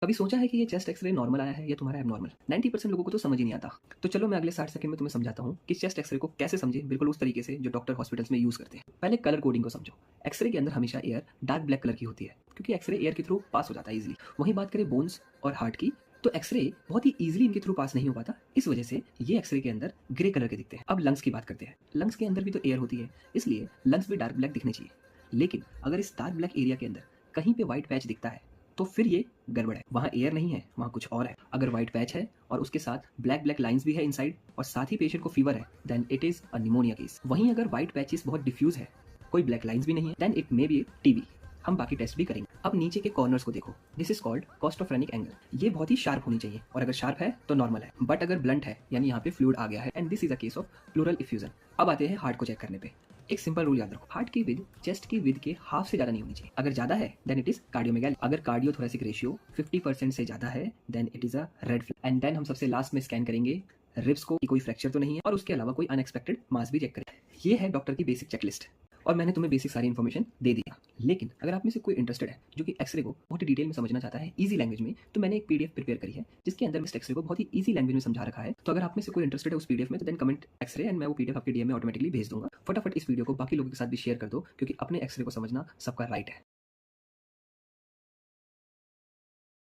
कभी सोचा है कि ये चेस्ट एक्सरे नॉर्मल आया है या तुम्हारा एबनॉर्मल? 90% लोगों को तो समझ ही नहीं आता। तो चलो मैं अगले 60 सेकंड में तुम्हें समझाता हूँ कि चेस्ट एक्सरे को कैसे समझे, बिल्कुल उस तरीके से जो डॉक्टर हॉस्पिटल्स में यूज करते हैं। पहले कलर कोडिंग को समझो। एक्सरे के अंदर हमेशा एयर डार्क ब्लैक कलर की होती है, क्योंकि एक्सरे एयर के थ्रू पास हो जाता है इजीली। वहीं बात करें बोन्स और हार्ट की, तो एक्सरे बहुत ही इजीली इनके थ्रू पास नहीं हो पाता, इस वजह से ये एक्सरे के अंदर ग्रे कलर के दिखते हैं। अब लंग्स की बात करते हैं। लंग्स के अंदर भी तो एयर होती है, इसलिए लंग्स भी डार्क ब्लैक दिखने चाहिए। लेकिन अगर इस डार्क ब्लैक एरिया के अंदर कहीं पे व्हाइट पैच दिखता है, तो फिर ये गड़बड़ है। वहाँ एयर नहीं है, वहाँ कुछ और है। अगर व्हाइट पैच है और उसके साथ ब्लैक ब्लैक लाइंस भी है इनसाइड, और साथ ही पेशेंट को फीवर है, then it is a pneumonia case. वहीं अगर व्हाइट पैचेस बहुत डिफ्यूज है, कोई ब्लैक लाइंस भी नहीं है, then it may be TB. हम बाकी टेस्ट भी करेंगे। अब नीचे के कॉर्नर्स को देखो। This is called costophrenic angle. ये बहुत ही शार्प होनी चाहिए, और अगर शार्प है तो नॉर्मल है, बट अगर ब्लंट है यानी यहाँ पे फ्लूइड आ गया है, and this is a case of pleural effusion. अब आते हैं हार्ट को चेक करने पे। एक सिंपल रूल याद रखो, हार्ट की विद चेस्ट की विद के हाफ से ज्यादा नहीं होनी चाहिए। अगर ज्यादा है देन इट इज कार्डियोमेगाली। अगर कार्डियोथोरेसिक रेशियो 50% से ज्यादा है then it is a red flag. And then हम सबसे लास्ट में स्कैन करेंगे रिब्स को, कोई फ्रैक्चर तो नहीं है, और उसके अलावा कोई अनएक्सपेक्टेड मास भी चेक करें। ये है डॉक्टर की बेसिक चेकलिस्ट, और मैंने तुम्हें बेसिक सारी इन्फॉर्मेशन दे दिया। लेकिन अगर आप में से कोई इंटरेस्टेड है जो कि एक्सरे को बहुत ही डिटेल में समझना चाहता है इजी लैंग्वेज में, तो मैंने एक पीडीएफ प्रिपेयर करी है जिसके अंदर इस एक्सरे को बहुत ही इजी लैंग्वेज में समझा रखा है। तो अगर आप में से कोई इंटरेस्टेड है उस पीडीएफ में, तो देन कमेंट एक्सरे एंड मैं वो पीडीएफ आपके डीएम में ऑटोमेटिकली भेज दूंगा। फटाफट इस वीडियो को बाकी लोगों के साथ भी शेयर कर दो, क्योंकि अपने एक्सरे को समझना सबका राइट है।